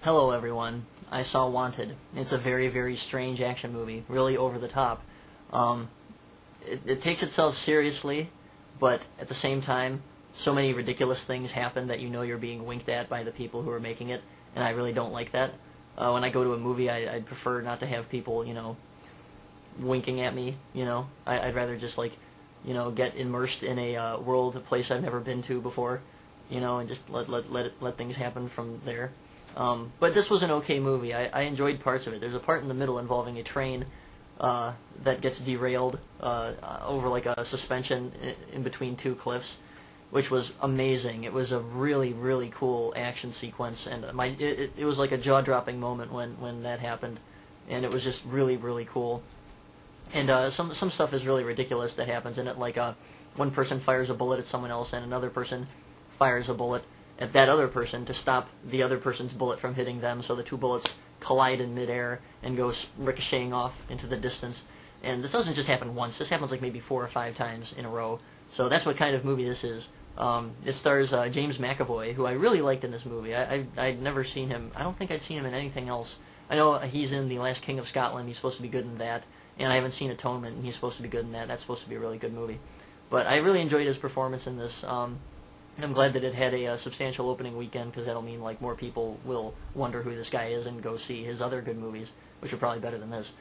Hello everyone, I saw Wanted. It's a very, very strange action movie, really over the top. It takes itself seriously, but at the same time, so many ridiculous things happen that you know you're being winked at by the people who are making it, and I really don't like that. When I go to a movie, I'd prefer not to have people, winking at me, I'd rather just, get immersed in a world, a place I've never been to before, and just let things happen from there. But this was an okay movie. I enjoyed parts of it. There's a part in the middle involving a train that gets derailed over like a suspension in between two cliffs, which was amazing. It was a really, really cool action sequence, and it was like a jaw-dropping moment when that happened, and it was just really, really cool. And some stuff is really ridiculous that happens in it, like one person fires a bullet at someone else, and another person fires a bullet at that other person to stop the other person's bullet from hitting them, so the two bullets collide in midair and go ricocheting off into the distance. And this doesn't just happen once. This happens like maybe 4 or 5 times in a row. So that's what kind of movie this is. It stars James McAvoy, who I really liked in this movie. I'd never seen him. I don't think I'd seen him in anything else. I know he's in The Last King of Scotland. He's supposed to be good in that. And I haven't seen Atonement, and he's supposed to be good in that. That's supposed to be a really good movie. But I really enjoyed his performance in this. I'm glad that it had a substantial opening weekend, because that'll mean like more people will wonder who this guy is and go see his other good movies, which are probably better than this.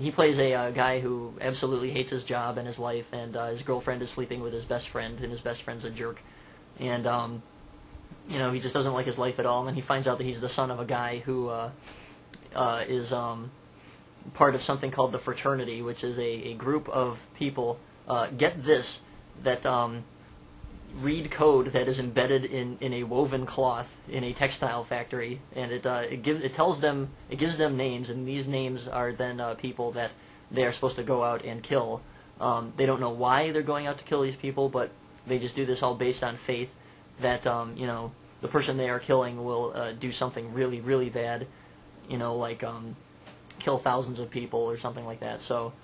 He plays a guy who absolutely hates his job and his life, and his girlfriend is sleeping with his best friend, and his best friend's a jerk. And, he just doesn't like his life at all, and then he finds out that he's the son of a guy who is part of something called the Fraternity, which is a group of people, get this, that read code that is embedded in a woven cloth in a textile factory, and it gives them names, and these names are then people that they are supposed to go out and kill. They don't know why they're going out to kill these people, but they just do this all based on faith that the person they are killing will do something really, really bad, like kill thousands of people or something like that. So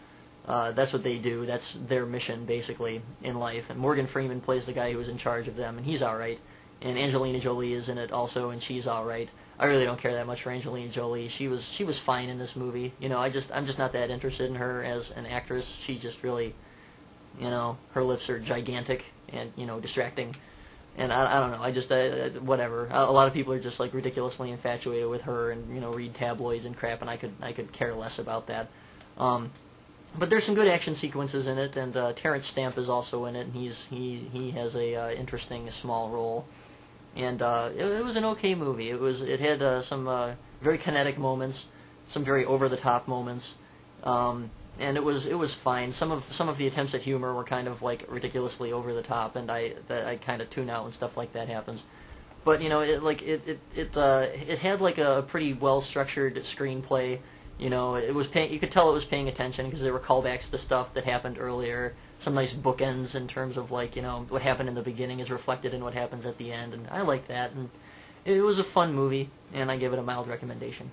that's what they do. That's their mission, basically, in life. And Morgan Freeman plays the guy who is in charge of them, and he's all right. And Angelina Jolie is in it also, and she's all right. I really don't care that much for Angelina Jolie. She was fine in this movie. I'm just not that interested in her as an actress. She just really, her lips are gigantic and distracting. And I don't know. I just whatever. A lot of people are just like ridiculously infatuated with her, and read tabloids and crap. And I could care less about that. But there's some good action sequences in it, and Terrence Stamp is also in it, and he has a interesting small role. And it was an okay movie. It had some very kinetic moments, some very over the top moments, and it was fine. Some of the attempts at humor were kind of like ridiculously over the top, and I kind of tune out when stuff like that happens. But it had like a pretty well structured screenplay. It was you could tell it was paying attention, because there were callbacks to stuff that happened earlier. Some nice bookends in terms of what happened in the beginning is reflected in what happens at the end, and I like that. And it was a fun movie, and I give it a mild recommendation.